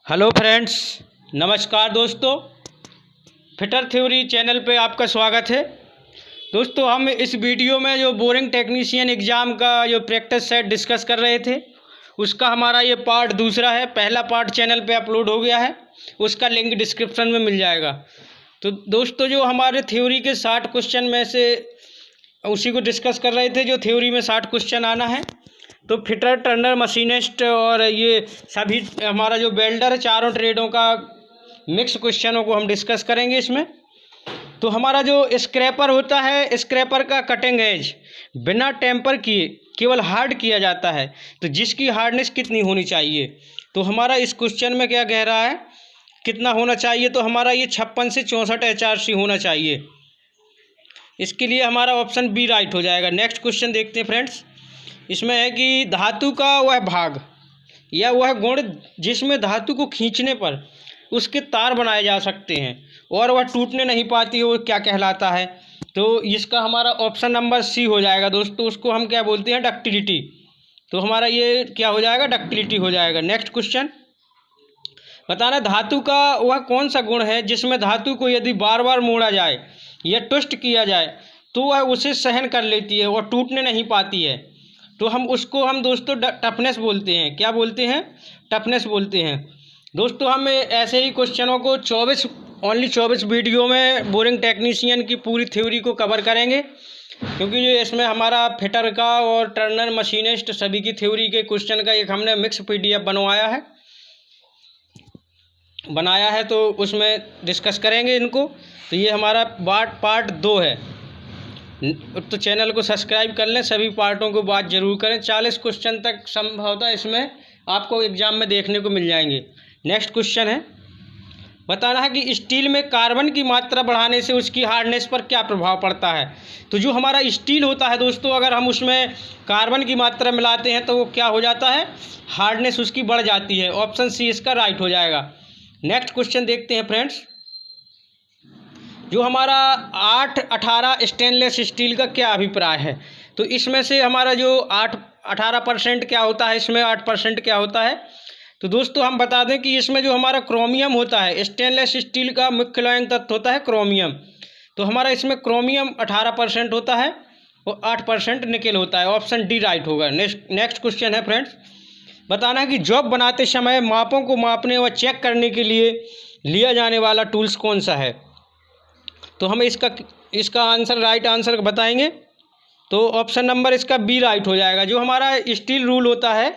Hello friends, नमस्कार दोस्तों। Fitter theory channel पे आपका स्वागत है। दोस्तों, हम इस वीडियो में जो बोरिंग टेक्नीशियन एग्ज़ाम का जो प्रैक्टिस सेट डिस्कस कर रहे थे, उसका हमारा ये पार्ट दूसरा है। पहला पार्ट चैनल पे अपलोड हो गया है, उसका लिंक डिस्क्रिप्शन में मिल जाएगा। तो दोस्तों, जो हमारे थ्योरी के 60 क्वेश्चन में से उसी को डिस्कस कर रहे थे, जो थ्योरी में 60 क्वेश्चन आना है। तो फिटर, टर्नर, मशीनिस्ट और ये सभी हमारा जो वेल्डर है, चारों ट्रेडों का मिक्स क्वेश्चनों को हम डिस्कस करेंगे इसमें। तो हमारा जो स्क्रैपर होता है, स्क्रैपर का कटिंग एज बिना टेम्पर किए केवल हार्ड किया जाता है, तो जिसकी हार्डनेस कितनी होनी चाहिए। तो हमारा इस क्वेश्चन में क्या कह रहा है, कितना होना चाहिए। तो हमारा ये 56 से 64 HRC होना चाहिए। इसके लिए हमारा ऑप्शन बी राइट हो जाएगा। नेक्स्ट क्वेश्चन देखते हैं फ्रेंड्स। इसमें है कि धातु का वह भाग या वह गुण जिसमें धातु को खींचने पर उसके तार बनाए जा सकते हैं और वह टूटने नहीं पाती है, वो क्या कहलाता है। तो इसका हमारा ऑप्शन नंबर सी हो जाएगा दोस्तों। उसको हम क्या बोलते हैं, डक्टिलिटी। तो हमारा ये क्या हो जाएगा, डक्टिलिटी हो जाएगा। नेक्स्ट क्वेश्चन बताना, धातु का वह कौन सा गुण है जिसमें धातु को यदि बार बार मोड़ा जाए या ट्विस्ट किया जाए तो वह उसे सहन कर लेती है और टूटने नहीं पाती है। तो हम दोस्तों टफनेस बोलते हैं। क्या बोलते हैं, टफनेस बोलते हैं। दोस्तों, हम ऐसे ही क्वेश्चनों को 24 वीडियो में बोरिंग टेक्नीशियन की पूरी थ्योरी को कवर करेंगे, क्योंकि जो इसमें हमारा फिटर का और टर्नर, मशीनिस्ट सभी की थ्योरी के क्वेश्चन का एक हमने मिक्स PDF बनाया है, तो उसमें डिस्कस करेंगे इनको। तो ये हमारा पार्ट 2 है। तो चैनल को सब्सक्राइब कर लें, सभी पार्टों को बात जरूर करें। 40 क्वेश्चन तक संभवतः इसमें आपको एग्जाम में देखने को मिल जाएंगे। नेक्स्ट क्वेश्चन है, बताना है कि स्टील में कार्बन की मात्रा बढ़ाने से उसकी हार्डनेस पर क्या प्रभाव पड़ता है। तो जो हमारा स्टील होता है दोस्तों, अगर हम उसमें कार्बन की मात्रा मिलाते हैं तो वो क्या हो जाता है, हार्डनेस उसकी बढ़ जाती है। ऑप्शन सी इसका राइट हो जाएगा। नेक्स्ट क्वेश्चन देखते हैं फ्रेंड्स। जो हमारा 8-18 स्टेनलेस स्टील का क्या अभिप्राय है। तो इसमें से हमारा जो 18% क्या होता है, इसमें 8% क्या होता है। तो दोस्तों, हम बता दें कि इसमें जो हमारा क्रोमियम होता है, स्टेनलेस स्टील का मुख्य लयन तत्व होता है क्रोमियम। तो हमारा इसमें क्रोमियम 18% होता है और 8% निकेल होता है। ऑप्शन डी राइट होगा। नेक्स्ट क्वेश्चन है फ्रेंड्स, बताना है कि जॉब बनाते समय मापों को मापने व चेक करने के लिए लिया जाने वाला टूल्स कौन सा है। तो हम इसका आंसर, राइट आंसर बताएंगे। तो ऑप्शन नंबर इसका बी राइट हो जाएगा। जो हमारा स्टील रूल होता है,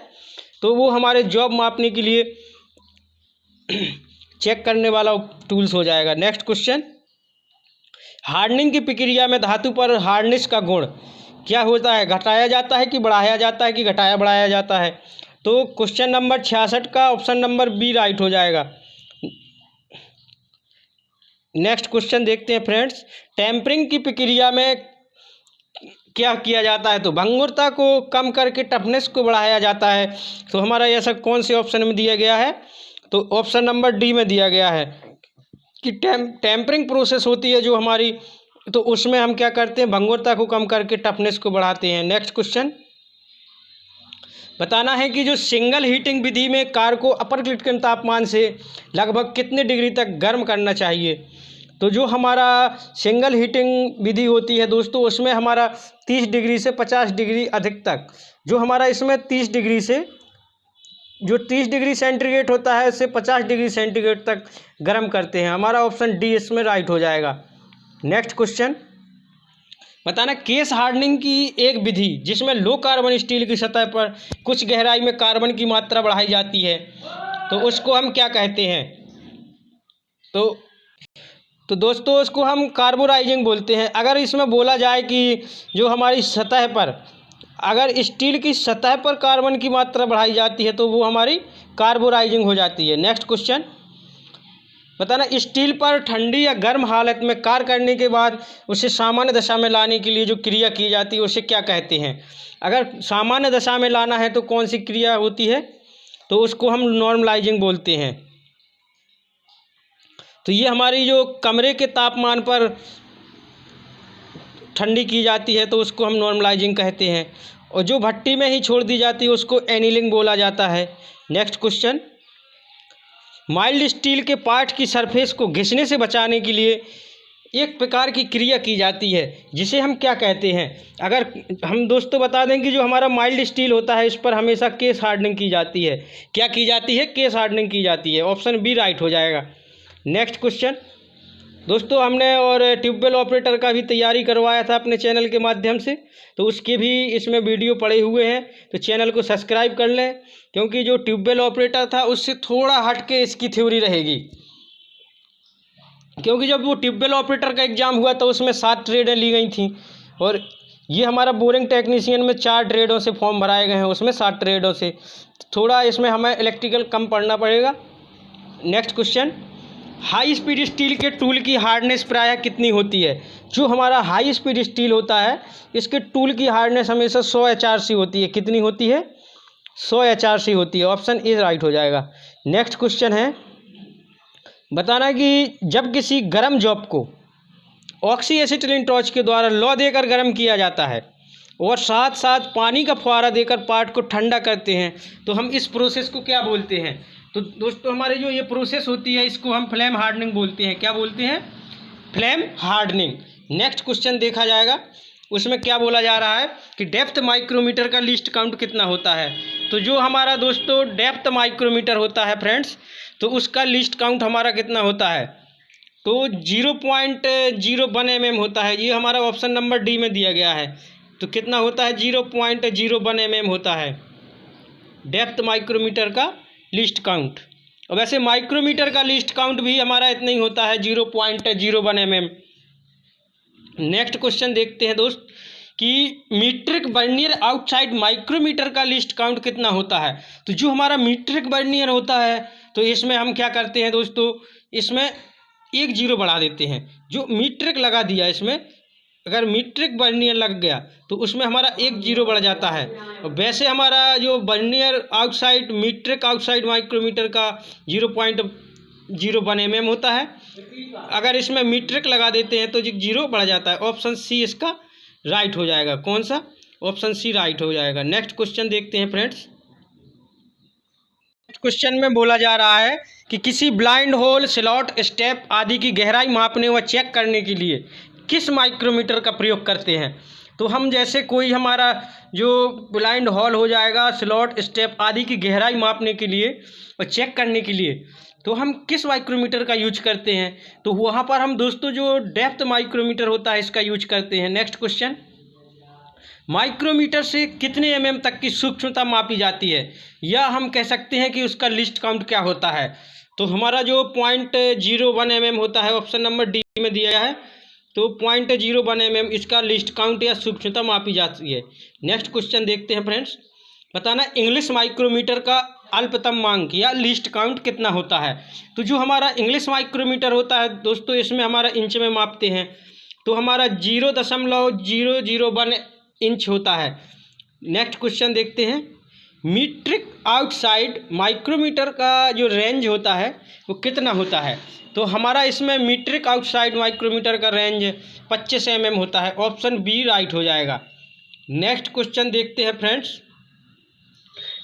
तो वो हमारे जॉब मापने के लिए चेक करने वाला टूल्स हो जाएगा। नेक्स्ट क्वेश्चन, हार्डनिंग की प्रक्रिया में धातु पर हार्डनेस का गुण क्या होता है, घटाया जाता है कि बढ़ाया जाता है कि घटाया बढ़ाया जाता है। तो क्वेश्चन नंबर 66 का ऑप्शन नंबर बी राइट हो जाएगा। नेक्स्ट क्वेश्चन देखते हैं फ्रेंड्स, टेम्परिंग की प्रक्रिया में क्या किया जाता है। तो भंगुरता को कम करके टफनेस को बढ़ाया जाता है। तो हमारा ऐसा कौन से ऑप्शन में दिया गया है, तो ऑप्शन नंबर डी में दिया गया है कि टेम्परिंग प्रोसेस होती है जो हमारी, तो उसमें हम क्या करते हैं, भंगुरता को कम करके टफनेस को बढ़ाते हैं। नेक्स्ट क्वेश्चन, बताना है कि जो सिंगल हीटिंग विधि में कार को अपर क्रिटिकल तापमान से लगभग कितने डिग्री तक गर्म करना चाहिए। तो जो हमारा सिंगल हीटिंग विधि होती है दोस्तों, उसमें हमारा 30 डिग्री से 50 डिग्री अधिक तक, जो हमारा इसमें 30 डिग्री से जो 30 डिग्री सेंटीग्रेड होता है, इससे 50 डिग्री सेंटीग्रेड तक गर्म करते हैं। हमारा ऑप्शन डी इसमें राइट हो जाएगा। नेक्स्ट क्वेश्चन, बताना केस हार्डनिंग की एक विधि जिसमें लो कार्बन स्टील की सतह पर कुछ गहराई में कार्बन की मात्रा बढ़ाई जाती है, तो उसको हम क्या कहते हैं। तो दोस्तों, उसको हम कार्बोराइजिंग बोलते हैं। अगर इसमें बोला जाए कि जो हमारी सतह पर, अगर स्टील की सतह पर कार्बन की मात्रा बढ़ाई जाती है, तो वो हमारी कार्बोराइजिंग हो जाती है। नेक्स्ट क्वेश्चन, बताना स्टील पर ठंडी या गर्म हालत में कार्य करने के बाद उसे सामान्य दशा में लाने के लिए जो क्रिया की जाती है उसे क्या कहते हैं। अगर सामान्य दशा में लाना है तो कौन सी क्रिया होती है, तो उसको हम नॉर्मलाइजिंग बोलते हैं। तो ये हमारी जो कमरे के तापमान पर ठंडी की जाती है, तो उसको हम नॉर्मलाइजिंग कहते हैं, और जो भट्टी में ही छोड़ दी जाती है उसको एनीलिंग बोला जाता है। नेक्स्ट क्वेश्चन, माइल्ड स्टील के पार्ट की सरफेस को घिसने से बचाने के लिए एक प्रकार की क्रिया की जाती है, जिसे हम क्या कहते हैं। अगर हम दोस्तों बता दें कि जो हमारा माइल्ड स्टील होता है इस पर हमेशा केस हार्डनिंग की जाती है। क्या की जाती है? केस हार्डनिंग की जाती है। ऑप्शन बी राइट हो जाएगा। नेक्स्ट क्वेश्चन दोस्तों, हमने और ट्यूबवेल ऑपरेटर का भी तैयारी करवाया था अपने चैनल के माध्यम से, तो उसके भी इसमें वीडियो पड़े हुए हैं, तो चैनल को सब्सक्राइब कर लें, क्योंकि जो ट्यूबवेल ऑपरेटर था उससे थोड़ा हट के इसकी थ्योरी रहेगी। क्योंकि जब वो ट्यूबवेल ऑपरेटर का एग्ज़ाम हुआ तो उसमें 7 ट्रेडें ली गई थी, और ये हमारा बोरिंग टेक्नीशियन में 4 ट्रेडों से फॉर्म भराए गए हैं, उसमें 7 ट्रेडों से थोड़ा इसमें हमें इलेक्ट्रिकल कम पढ़ना पड़ेगा। Next question, high speed steel के टूल की हार्डनेस प्रायः कितनी होती है? जो हमारा हाई स्पीड स्टील होता है इसके टूल की हार्डनेस हमेशा 100 HRC होती है। कितनी होती है? 100 HRC होती है। ऑप्शन ए राइट हो जाएगा। नेक्स्ट क्वेश्चन है, बताना कि जब किसी गर्म जॉब को ऑक्सी एसिटिलीन टॉर्च के द्वारा लौ देकर गर्म किया जाता है और साथ साथ पानी का फुहारा देकर पार्ट को ठंडा करते हैं, तो हम इस प्रोसेस को क्या बोलते हैं? तो दोस्तों, हमारे जो ये प्रोसेस होती है इसको हम फ्लेम हार्डनिंग बोलते हैं। क्या बोलते हैं? Flame hardening. नेक्स्ट क्वेश्चन देखा जाएगा, उसमें क्या बोला जा रहा है कि डेप्थ माइक्रोमीटर का लीस्ट काउंट कितना होता है? तो जो हमारा दोस्तों डेप्थ माइक्रोमीटर होता है फ्रेंड्स, तो उसका लीस्ट काउंट हमारा कितना होता है? तो 0.01 mm होता है। ये हमारा ऑप्शन नंबर डी में दिया गया है। तो कितना होता है? 0.01 mm होता है डेप्थ माइक्रोमीटर का लीस्ट काउंट। और वैसे माइक्रोमीटर का लीस्ट काउंट भी हमारा इतना ही होता है, 0.01 mm। नेक्स्ट क्वेश्चन देखते हैं दोस्त कि मीट्रिक वर्नियर आउटसाइड माइक्रोमीटर का लीस्ट काउंट कितना होता है? तो जो हमारा मीट्रिक वर्नियर होता है तो इसमें हम क्या करते हैं दोस्तों, इसमें 1 0 बढ़ा देते हैं। जो मीट्रिक लगा दिया इसमें, अगर मीट्रिक वर्नियर लग गया तो उसमें हमारा 1 0 बढ़ जाता है। और वैसे हमारा जो vernier outside metric outside micrometer का 0.01 mm होता है। अगर इसमें मीट्रिक लगा देते हैं तो 0 बढ़ जाता है। ऑप्शन सी इसका राइट हो जाएगा। कौन सा? ऑप्शन सी राइट हो जाएगा। नेक्स्ट क्वेश्चन देखते हैं फ्रेंड्स। क्वेश्चन में बोला जा रहा है कि किसी ब्लाइंड होल, स्लॉट, स्टेप आदि की गहराई मापने व चेक करने के लिए किस माइक्रोमीटर का प्रयोग करते हैं? तो हम जैसे कोई हमारा जो ब्लाइंड होल हो जाएगा, स्लॉट, स्टेप आदि की गहराई मापने के लिए और चेक करने के लिए, तो हम किस माइक्रोमीटर का यूज करते हैं? तो वहाँ पर हम दोस्तों जो डेप्थ माइक्रोमीटर होता है इसका यूज करते हैं। नेक्स्ट क्वेश्चन, माइक्रोमीटर से कितने mm तक की सूक्ष्मता मापी जाती है, या हम कह सकते हैं कि उसका लिस्ट काउंट क्या होता है? तो हमारा जो 0.01 mm होता है, ऑप्शन नंबर डी में दिया गया है। तो 0.01 mm इसका लिस्ट काउंट या सूक्ष्मता मापी जाती है। नेक्स्ट क्वेश्चन देखते हैं फ्रेंड्स। बताना इंग्लिश माइक्रोमीटर का अल्पतम मांग या लिस्ट काउंट कितना होता है? तो जो हमारा इंग्लिश माइक्रोमीटर होता है दोस्तों, इसमें हमारा इंच में मापते हैं, तो हमारा 0.001 इंच होता है। नेक्स्ट क्वेश्चन देखते हैं। मीट्रिक आउटसाइड माइक्रोमीटर का जो रेंज होता है वो कितना होता है? तो हमारा इसमें मीट्रिक आउटसाइड माइक्रोमीटर का रेंज 25 mm होता है। ऑप्शन बी राइट हो जाएगा। नेक्स्ट क्वेश्चन देखते हैं फ्रेंड्स।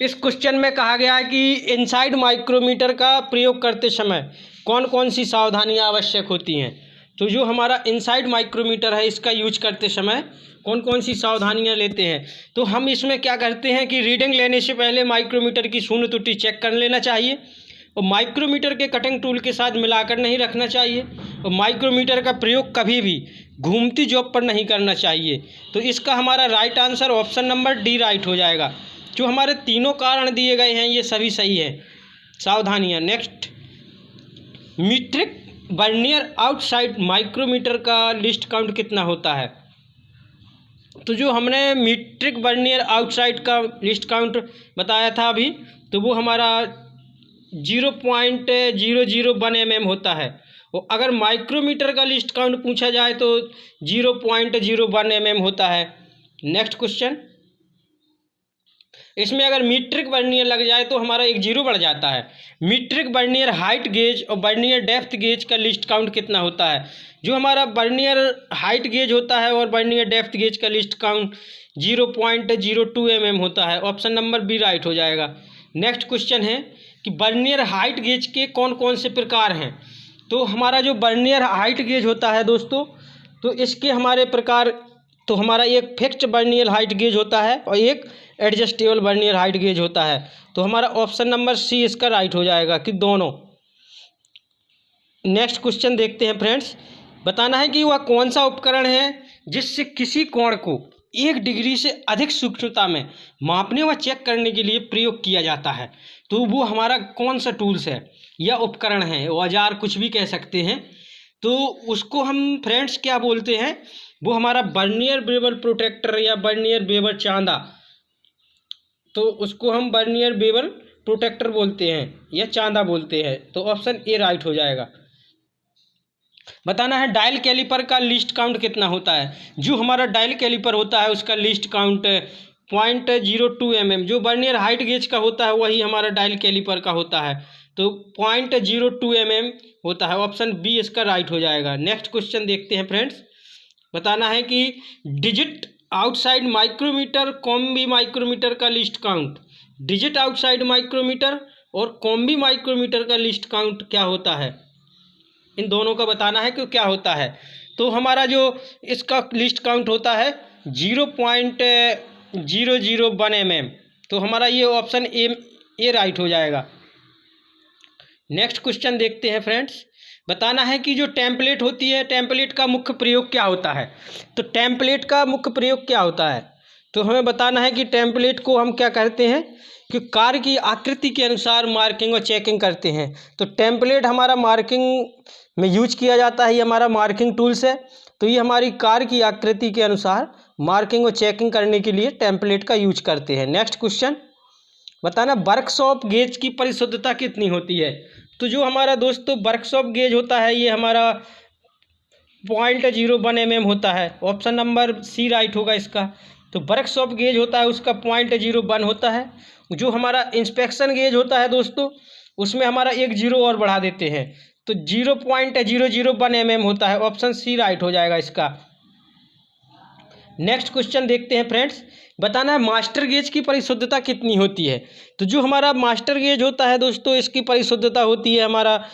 इस क्वेश्चन में कहा गया है कि इनसाइड माइक्रोमीटर का प्रयोग करते समय कौन कौन सी सावधानियां आवश्यक होती हैं? तो जो हमारा इनसाइड माइक्रोमीटर है इसका यूज करते समय कौन कौन सी सावधानियां लेते हैं? तो हम इसमें क्या करते हैं कि रीडिंग लेने से पहले माइक्रोमीटर की शून्य त्रुटि चेक कर लेना चाहिए, और माइक्रोमीटर के कटिंग टूल के साथ मिलाकर नहीं रखना चाहिए, और माइक्रोमीटर का प्रयोग कभी भी घूमती जॉब पर नहीं करना चाहिए। तो इसका हमारा right answer option number D right हो जाएगा। जो हमारे तीनों कारण दिए गए हैं ये सभी सही है सावधानियाँ। Next, metric vernier outside micrometer का लिस्ट काउंट कितना होता है? तो जो हमने मीट्रिक वर्नियर आउटसाइड का लिस्ट काउंट बताया था अभी, तो वो हमारा 0.001 mm होता है। और अगर माइक्रोमीटर का लिस्ट काउंट पूछा जाए तो 0.01 mm होता है। नेक्स्ट क्वेश्चन, इसमें अगर मीट्रिक वर्नियर लग जाए तो हमारा 1 0 बढ़ जाता है। मीट्रिक वर्नियर हाइट गेज और वर्नियर डेप्थ गेज का लिस्ट काउंट कितना होता है? जो हमारा वर्नियर हाइट गेज होता है और वर्नियर डेप्थ गेज का लिस्ट काउंट 0.02 mm होता है। ऑप्शन नंबर बी राइट हो जाएगा। नेक्स्ट क्वेश्चन है कि बर्नियर हाइट गेज के कौन कौन से प्रकार हैं। तो हमारा जो बर्नियर हाइट गेज होता है दोस्तों, तो इसके हमारे प्रकार, तो हमारा एक फिक्स्ड बर्नियर हाइट गेज होता है और एक एडजस्टेबल बर्नियर हाइट गेज होता है। तो हमारा ऑप्शन नंबर सी इसका राइट हो जाएगा कि दोनों। नेक्स्ट क्वेश्चन देखते हैं फ्रेंड्स। बताना है कि वह कौन सा उपकरण है जिससे किसी कोण को 1 डिग्री से अधिक सूक्ष्मता में मापने व चेक करने के लिए प्रयोग किया जाता है। तो वो हमारा कौन सा टूल्स है या उपकरण है, औजार कुछ भी कह सकते हैं। तो उसको हम फ्रेंड्स क्या बोलते हैं, वो हमारा बर्नियर बेवल प्रोटेक्टर या बर्नियर बेवल चांदा, तो उसको हम बर्नियर बेवल प्रोटेक्टर बोलते हैं या चांदा बोलते हैं। तो ऑप्शन ए राइट हो जाएगा। बताना है डायल कैलिपर का लीस्ट काउंट कितना होता है। जो हमारा डायल कैलिपर होता है उसका लीस्ट काउंट 0.02 mm, जो बर्नियर हाइट गेज का होता है वही हमारा डायल कैलिपर का होता है। तो 0.02 mm होता है। ऑप्शन बी इसका राइट हो जाएगा। नेक्स्ट क्वेश्चन देखते हैं फ्रेंड्स। बताना है कि digit outside micrometer, combi micrometer का list count. Digit outside micrometer और कॉम्बी माइक्रोमीटर का लिस्ट काउंट क्या होता है, इन दोनों का बताना है कि क्या होता है। तो हमारा जो इसका लिस्ट काउंट होता है 0.001 mm। तो हमारा ये ऑप्शन ए राइट हो जाएगा। नेक्स्ट क्वेश्चन देखते हैं फ्रेंड्स। बताना है कि जो टेम्पलेट होती है, टेम्पलेट का मुख्य प्रयोग क्या होता है। तो टेम्पलेट का मुख्य प्रयोग क्या होता है, तो हमें बताना है कि टेम्पलेट को हम क्या करते हैं कि कार की आकृति के अनुसार मार्किंग और चेकिंग करते हैं। तो टेम्पलेट हमारा मार्किंग में यूज किया जाता है, ये हमारा मार्किंग टूल्स है। तो ये हमारी कार की आकृति के अनुसार मार्किंग और चेकिंग करने के लिए टेम्पलेट का यूज करते हैं। Next question. बताना वर्कशॉप गेज की परिशुद्धता कितनी होती है। तो जो हमारा दोस्तों वर्कशॉप गेज होता है ये हमारा 0.01 mm होता है। ऑप्शन नंबर सी राइट होगा इसका। तो वर्कशॉप गेज होता है उसका 0.01 होता है। जो हमारा इंस्पेक्शन गेज होता है दोस्तों उसमें हमारा एक जीरो और बढ़ा देते हैं, तो 0.001 mm होता है। ऑप्शन सी राइट हो जाएगा इसका। नेक्स्ट क्वेश्चन देखते हैं फ्रेंड्स। बताना है मास्टर गेज की परिशुद्धता कितनी होती है। तो जो हमारा मास्टर गेज होता है दोस्तों इसकी परिशुद्धता होती है हमारा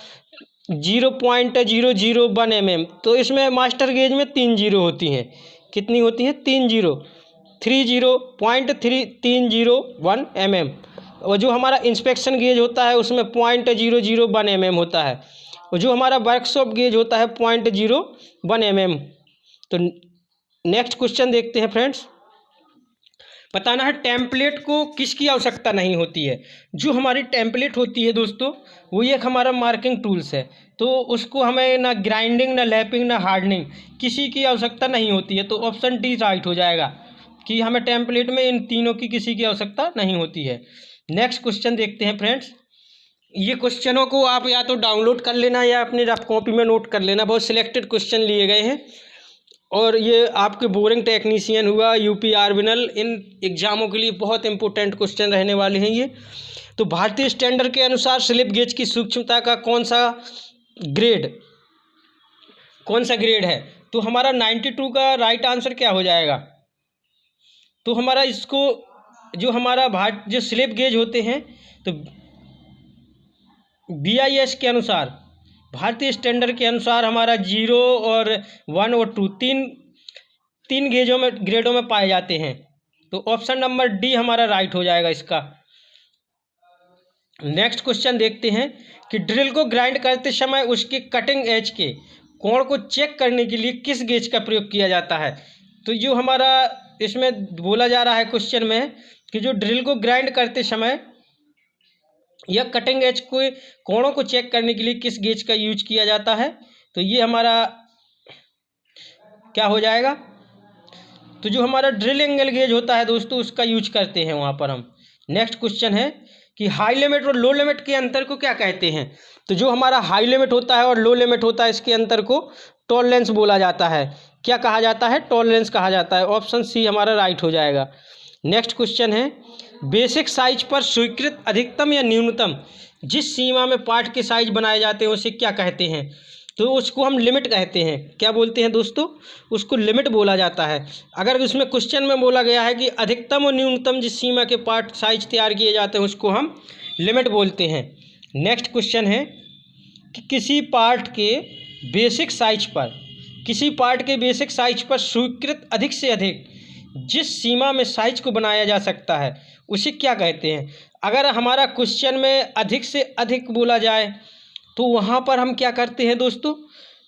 0.001 mm। तो इसमें मास्टर गेज में 3 जीरो होती हैं। कितनी होती हैं, 3 जीरो, 301 mm। और जो हमारा इंस्पेक्शन गेज होता है उसमें 0.001 mm होता है। और जो हमारा वर्कशॉप गेज होता है 0.01 mm। तो नेक्स्ट क्वेश्चन देखते हैं फ्रेंड्स। बताना है टेम्पलेट को किसकी आवश्यकता नहीं होती है। जो हमारी टेम्पलेट होती है दोस्तों वो एक हमारा मार्किंग टूल्स है। तो उसको हमें ना ग्राइंडिंग, ना लैपिंग, ना हार्डनिंग किसी की आवश्यकता नहीं होती है। तो ऑप्शन डी राइट हो जाएगा कि हमें टेम्पलेट में इन तीनों की किसी की आवश्यकता नहीं होती है। नेक्स्ट क्वेश्चन देखते हैं फ्रेंड्स। ये क्वेश्चनों को आप या तो डाउनलोड कर लेना या अपनी रफ कॉपी में नोट कर लेना। बहुत सिलेक्टेड क्वेश्चन लिए गए हैं और ये आपके बोरिंग टेक्नीशियन हुआ, यूपी आर्बिनल, इन एग्जामों के लिए बहुत इंपॉर्टेंट क्वेश्चन रहने वाले हैं ये। तो भारतीय स्टैंडर्ड के अनुसार स्लिप गेज की सूक्ष्मता का कौन सा ग्रेड है। तो हमारा 92 का राइट आंसर क्या हो जाएगा। तो हमारा इसको जो हमारा जो स्लिप गेज होते हैं तो BIS के अनुसार, भारतीय स्टैंडर्ड के अनुसार हमारा 0 और 1 और 2 तीन ग्रेडों में पाए जाते हैं। तो ऑप्शन नंबर डी हमारा राइट हो जाएगा इसका। नेक्स्ट क्वेश्चन देखते हैं कि ड्रिल को ग्राइंड करते समय उसके कटिंग एज के कोण को चेक करने के लिए किस गेज का प्रयोग किया जाता है। तो जो हमारा इसमें बोला जा रहा है क्वेश्चन में कि जो ड्रिल को ग्राइंड करते समय या कटिंग एज को कोणों को चेक करने के लिए किस गेज का यूज किया जाता है। तो ये हमारा क्या हो जाएगा। तो जो हमारा ड्रिल एंगल गेज होता है दोस्तों उसका यूज करते हैं वहाँ पर हम। नेक्स्ट क्वेश्चन है कि हाई लिमिट और लो लिमिट के अंतर को क्या कहते हैं। तो जो हमारा हाई लिमिट होता है और लो लिमिट होता है इसके अंतर को टॉलरेंस बोला जाता है। क्या कहा जाता है, टॉलरेंस कहा जाता है। ऑप्शन सी हमारा राइट हो जाएगा। नेक्स्ट क्वेश्चन है बेसिक साइज पर स्वीकृत अधिकतम या न्यूनतम जिस सीमा में पार्ट के साइज बनाए जाते हैं उसे क्या कहते हैं। तो उसको हम लिमिट कहते हैं। क्या बोलते हैं दोस्तों, उसको लिमिट बोला जाता है। अगर उसमें क्वेश्चन में बोला गया है कि अधिकतम और न्यूनतम जिस सीमा के पार्ट साइज तैयार किए जाते हैं उसको हम लिमिट बोलते हैं। नेक्स्ट क्वेश्चन है कि किसी पार्ट के बेसिक साइज पर स्वीकृत अधिक से अधिक जिस सीमा में साइज को बनाया जा सकता है उसे क्या कहते हैं। अगर हमारा क्वेश्चन में अधिक से अधिक बोला जाए तो वहाँ पर हम क्या करते हैं दोस्तों,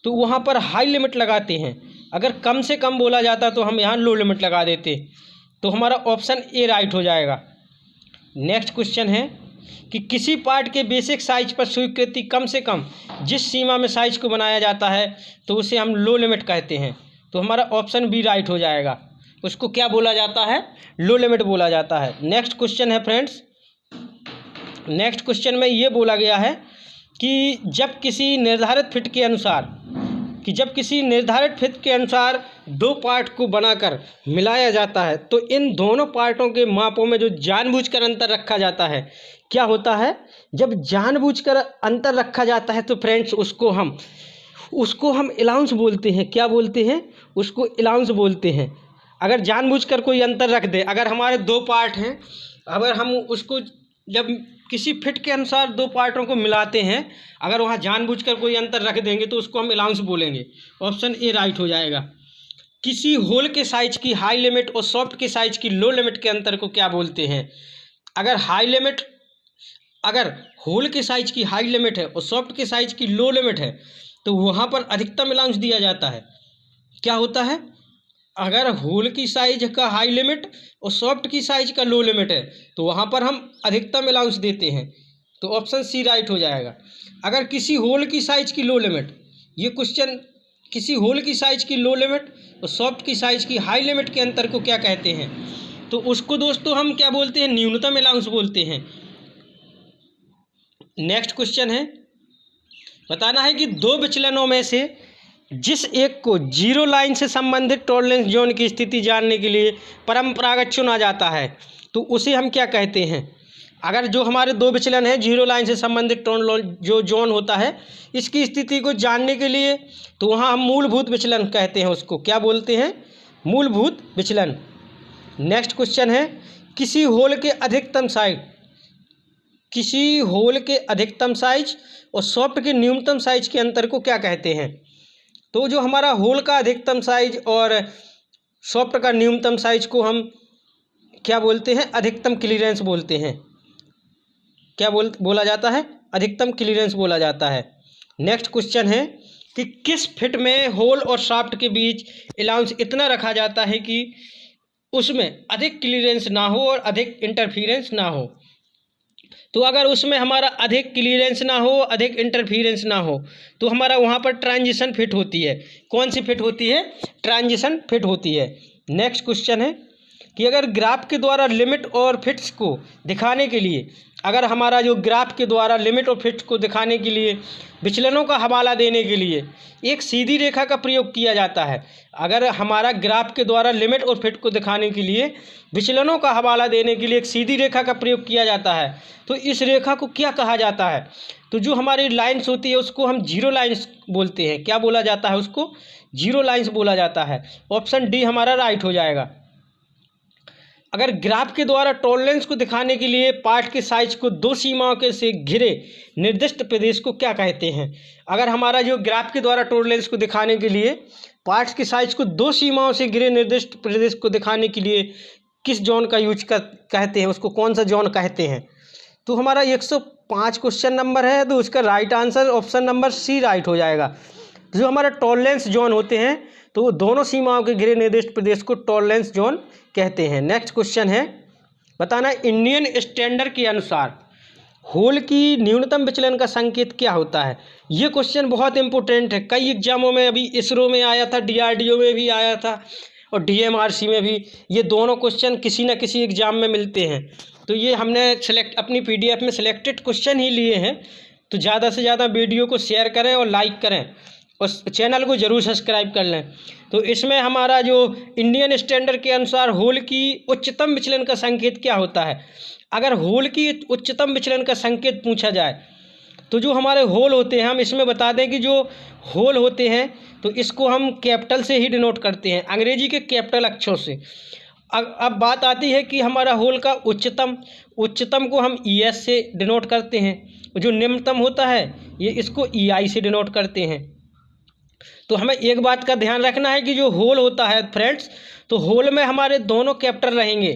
तो वहाँ पर हाई लिमिट लगाते हैं। अगर कम से कम बोला जाता तो हम यहाँ लो लिमिट लगा देते, तो हमारा ऑप्शन ए राइट हो जाएगा। नेक्स्ट क्वेश्चन है कि किसी पार्ट के बेसिक साइज पर स्वीकृति कम से कम जिस सीमा में साइज को बनाया जाता है तो उसे हम लो लिमिट कहते हैं, तो हमारा ऑप्शन बी राइट हो जाएगा। उसको क्या बोला जाता है, लो लिमिट बोला जाता है। नेक्स्ट क्वेश्चन है फ्रेंड्स, नेक्स्ट क्वेश्चन में ये बोला गया है कि जब किसी निर्धारित फिट के अनुसार दो पार्ट को बनाकर मिलाया जाता है तो इन दोनों पार्टों के मापों में जो जानबूझकर अंतर रखा जाता है क्या होता है। जब जानबूझकर अंतर रखा जाता है तो फ्रेंड्स उसको हम अलाउंस बोलते हैं। क्या बोलते हैं, उसको अलाउंस बोलते हैं। अगर जानबूझकर कोई अंतर रख दे, अगर हमारे दो पार्ट हैं, अगर हम उसको जब किसी फिट के अनुसार दो पार्टों को मिलाते हैं, अगर वहाँ जानबूझकर कोई अंतर रख देंगे तो उसको हम अलाउंस बोलेंगे। ऑप्शन ए राइट हो जाएगा। किसी होल के साइज की हाई लिमिट और सॉफ्ट के साइज की लो लिमिट के अंतर को क्या बोलते हैं। अगर होल के साइज की हाई लिमिट है और सॉफ्ट के साइज की लो लिमिट है तो वहाँ पर अधिकतम अलाउंस दिया जाता है। क्या होता है, अगर होल की साइज का हाई लिमिट और सॉफ्ट की साइज का लो लिमिट है तो वहाँ पर हम अधिकतम अलाउंस देते हैं, तो ऑप्शन सी राइट हो जाएगा। अगर किसी होल की साइज की लो लिमिट, ये क्वेश्चन किसी होल की साइज की लो लिमिट और सॉफ्ट की साइज की हाई लिमिट के अंतर को क्या कहते हैं, तो उसको दोस्तों हम क्या बोलते हैं, न्यूनतम अलाउंस बोलते हैं। नेक्स्ट क्वेश्चन है, बताना है कि दो विचलनों में से जिस एक को जीरो लाइन से संबंधित टॉलरेंस जोन की स्थिति जानने के लिए परंपरागत चुना जाता है तो उसे हम क्या कहते हैं। अगर जो हमारे दो विचलन है जीरो लाइन से संबंधित जो जोन होता है इसकी स्थिति को जानने के लिए तो वहाँ हम मूलभूत विचलन कहते हैं, उसको क्या बोलते हैं, मूलभूत विचलन। नेक्स्ट क्वेश्चन है, किसी होल के अधिकतम साइज और सॉफ्ट के न्यूनतम साइज के अंतर को क्या कहते हैं। तो जो हमारा होल का अधिकतम साइज और सॉफ्ट का न्यूनतम साइज को हम क्या बोलते हैं, अधिकतम क्लीयरेंस बोलते हैं। क्या बोला जाता है, अधिकतम क्लीयरेंस बोला जाता है। नेक्स्ट क्वेश्चन है कि किस फिट में होल और शाफ्ट के बीच अलाउंस इतना रखा जाता है कि उसमें अधिक क्लीयरेंस ना हो और अधिक इंटरफियरेंस ना हो। तो अगर उसमें हमारा अधिक क्लीयरेंस ना हो, अधिक इंटरफियरेंस ना हो तो हमारा वहाँ पर ट्रांजिशन फिट होती है। कौन सी फिट होती है, ट्रांजिशन फिट होती है। नेक्स्ट क्वेश्चन है कि अगर ग्राफ के द्वारा लिमिट और फिट्स को दिखाने के लिए, अगर हमारा जो ग्राफ के द्वारा लिमिट और फिट्स को दिखाने के लिए विचलनों का हवाला देने के लिए एक सीधी रेखा का प्रयोग किया जाता है, अगर हमारा ग्राफ के द्वारा लिमिट और फिट को दिखाने के लिए विचलनों का हवाला देने के लिए एक सीधी रेखा का प्रयोग किया जाता है तो इस रेखा को क्या कहा जाता है। तो जो हमारी लाइन्स होती है उसको हम जीरो लाइन्स बोलते हैं। क्या बोला जाता है, उसको जीरो लाइन्स बोला जाता है। ऑप्शन डी हमारा राइट हो जाएगा। अगर ग्राफ के द्वारा टॉलरेंस को दिखाने के लिए पार्ट के साइज को दो सीमाओं के से घिरे निर्दिष्ट प्रदेश को क्या कहते हैं। अगर हमारा जो ग्राफ के द्वारा टॉलरेंस को दिखाने के लिए पार्ट्स के साइज को दो सीमाओं से घिरे निर्दिष्ट प्रदेश को दिखाने के लिए किस जोन का यूज कहते हैं, उसको कौन सा जोन कहते हैं। तो हमारा 105 क्वेश्चन नंबर है तो उसका right answer option number C right हो जाएगा। जो हमारा टॉलरेंस जोन होते हैं तो वो दोनों सीमाओं के घिरे निर्दिष्ट प्रदेश को टॉलरेंस जोन कहते हैं। नेक्स्ट क्वेश्चन है, बताना इंडियन स्टैंडर्ड के अनुसार होल की न्यूनतम विचलन का संकेत क्या होता है। ये क्वेश्चन बहुत इंपॉर्टेंट है, कई एग्जामों में, अभी इसरो में आया था, DRDO में भी आया था और DMRC में भी। ये दोनों क्वेश्चन किसी न किसी एग्ज़ाम में मिलते हैं, तो ये हमने अपनी PDF में सिलेक्टेड क्वेश्चन ही लिए हैं। तो ज़्यादा से ज़्यादा वीडियो को शेयर करें और लाइक करें और चैनल को ज़रूर सब्सक्राइब कर लें। तो इसमें हमारा जो इंडियन स्टैंडर्ड के अनुसार होल की उच्चतम विचलन का संकेत क्या होता है। अगर होल की उच्चतम विचलन का संकेत पूछा जाए तो जो हमारे होल होते हैं, हम इसमें बता दें कि जो होल होते हैं तो इसको हम कैपिटल से ही डिनोट करते हैं, अंग्रेजी के कैपिटल अक्षरों से। अब बात आती है कि हमारा होल का उच्चतम को हम ES से डिनोट करते हैं, जो निम्नतम होता है ये इसको EI से डिनोट करते हैं। तो हमें एक बात का ध्यान रखना है कि जो होल होता है फ्रेंड्स, तो होल में हमारे दोनों कैपिटल रहेंगे।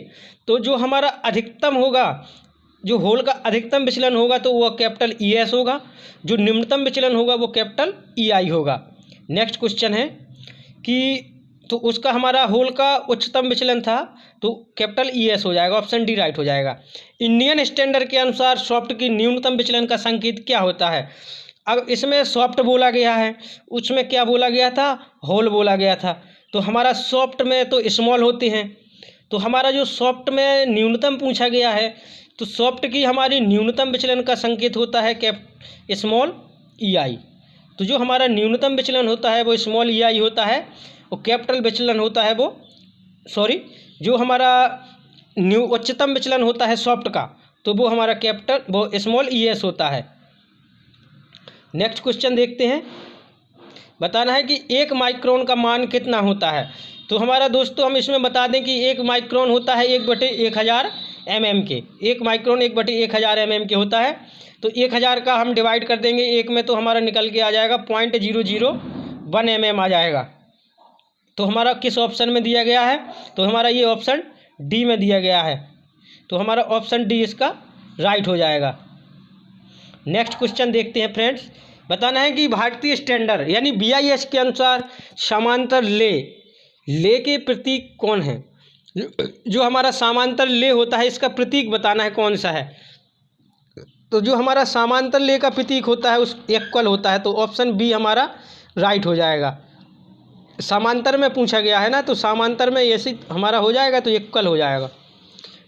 तो जो हमारा अधिकतम होगा, जो होल का अधिकतम विचलन होगा तो वह कैपिटल ES होगा, जो निम्नतम विचलन होगा वो कैपिटल EI होगा। नेक्स्ट क्वेश्चन है कि तो उसका हमारा होल का उच्चतम विचलन था तो कैपिटल ES हो जाएगा, ऑप्शन डी राइट हो जाएगा। इंडियन स्टैंडर्ड के अनुसार सॉफ्ट की न्यूनतम विचलन का संकेत क्या होता है? अब इसमें सॉफ्ट बोला गया है, उसमें क्या बोला गया था? होल बोला गया था। तो हमारा सॉफ्ट में तो स्मॉल होते हैं, तो हमारा जो सॉफ्ट में न्यूनतम पूछा गया है तो सॉफ्ट की हमारी न्यूनतम विचलन का संकेत होता है स्मॉल EI। तो जो हमारा न्यूनतम विचलन होता है वो स्मॉल EI होता है, और कैपिटल विचलन होता है जो हमारा उच्चतम विचलन होता है सॉफ्ट का, तो वो हमारा वो स्मॉल ES होता है। नेक्स्ट क्वेश्चन देखते हैं। बताना है कि 1 माइक्रोन का मान कितना होता है? तो हमारा दोस्तों हम इसमें बता दें कि 1 माइक्रोन होता है 1/1000 mm के। 1 माइक्रोन 1/1000 mm के होता है। तो 1000 का हम डिवाइड कर देंगे 1 में, तो हमारा निकल के आ जाएगा 0.001 mm आ जाएगा। तो हमारा किस ऑप्शन में दिया गया है? तो हमारा ये ऑप्शन डी में दिया गया है, तो हमारा ऑप्शन डी इसका राइट हो जाएगा। नेक्स्ट क्वेश्चन देखते हैं फ्रेंड्स। बताना है कि भारतीय स्टैंडर्ड यानी BIS के अनुसार समांतर ले के प्रतीक कौन है? जो हमारा समांतर ले होता है इसका प्रतीक बताना है कौन सा है। तो जो हमारा समांतर ले का प्रतीक होता है उस इक्वल होता है, तो ऑप्शन बी हमारा राइट हो जाएगा। समांतर में पूछा गया है ना, तो समांतर में ऐसे हमारा हो जाएगा तो इक्वल हो जाएगा।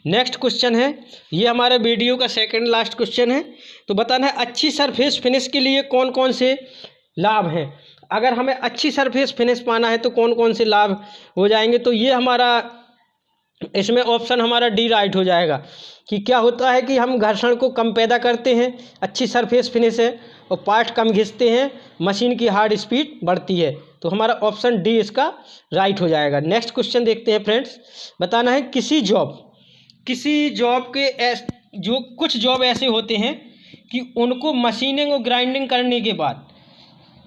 नेक्स्ट क्वेश्चन है, ये हमारे वीडियो का सेकंड लास्ट क्वेश्चन है। तो बताना है अच्छी सरफेस फिनिश के लिए कौन कौन से लाभ हैं? अगर हमें अच्छी सरफेस फिनिश पाना है तो कौन कौन से लाभ हो जाएंगे? तो ये हमारा इसमें ऑप्शन हमारा डी राइट हो जाएगा कि क्या होता है कि हम घर्षण को कम पैदा करते हैं, अच्छी सरफेस फिनिश है, और पार्ट कम घिसते हैं, मशीन की हार्ड स्पीड बढ़ती है। तो हमारा ऑप्शन डी इसका राइट हो जाएगा। नेक्स्ट क्वेश्चन देखते हैं फ्रेंड्स। बताना है किसी जॉब के जो कुछ जॉब ऐसे होते हैं कि उनको मशीनिंग और ग्राइंडिंग करने के बाद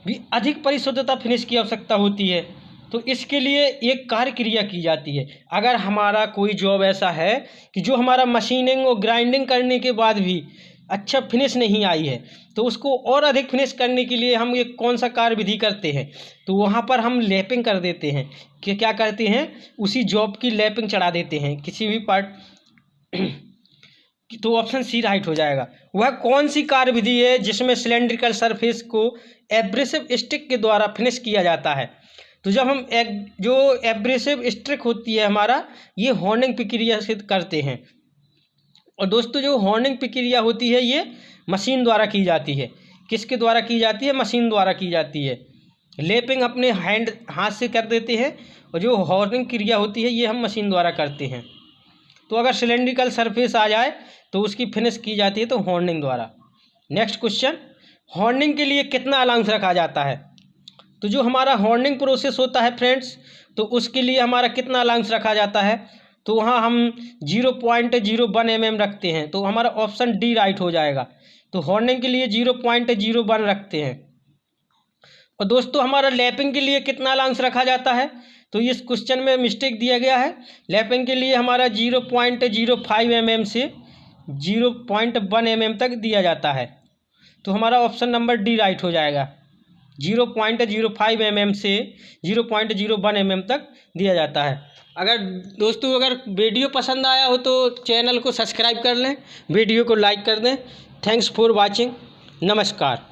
भी अधिक परिशुद्धता फिनिश की आवश्यकता होती है, तो इसके लिए एक कार्य क्रिया की जाती है। अगर हमारा कोई जॉब ऐसा है कि जो हमारा मशीनिंग और ग्राइंडिंग करने के बाद भी अच्छा फिनिश नहीं आई है, तो उसको और अधिक फिनिश करने के लिए हम एक कौन सा कार्य विधि करते हैं? तो वहाँ पर हम लैपिंग कर देते हैं कि क्या करते हैं, उसी जॉब की लैपिंग चढ़ा देते हैं किसी भी पार्ट। तो ऑप्शन सी राइट हो जाएगा। वह कौन सी कार्य विधि है जिसमें सिलेंड्रिकल सरफेस को एब्रेसिव स्टिक के द्वारा फिनिश किया जाता है? तो जब हम जो एब्रेसिव स्टिक होती है हमारा, ये हॉर्निंग प्रक्रिया से करते हैं। और दोस्तों जो हॉर्निंग प्रक्रिया होती है ये मशीन द्वारा की जाती है। किसके द्वारा की जाती है? मशीन द्वारा की जाती है। लेपिंग अपने हाथ से कर देते हैं, और जो हॉर्निंग क्रिया होती है ये हम मशीन द्वारा करते हैं। तो अगर सिलेंड्रिकल सरफेस आ जाए तो उसकी फिनिश की जाती है तो हॉर्निंग द्वारा। नेक्स्ट क्वेश्चन, हॉर्निंग के लिए कितना अलाउंस रखा जाता है? तो जो हमारा हॉर्निंग प्रोसेस होता है फ्रेंड्स, तो उसके लिए हमारा कितना अलाउंस रखा जाता है? तो वहाँ हम 0.01 mm रखते हैं, तो हमारा ऑप्शन डी राइट हो जाएगा। तो हॉर्निंग के लिए 0.01 रखते हैं। और दोस्तों हमारा लैपिंग के लिए कितना अलाउंस रखा जाता है? तो इस क्वेश्चन में मिस्टेक दिया गया है। लैपिंग के लिए हमारा 0.05 mm से 0.1 mm तक दिया जाता है, तो हमारा ऑप्शन नंबर डी राइट हो जाएगा। 0.05 mm से 0.01 mm तक दिया जाता है। अगर वीडियो पसंद आया हो तो चैनल को सब्सक्राइब कर लें, वीडियो को लाइक कर दें। Thanks for watching. नमस्कार।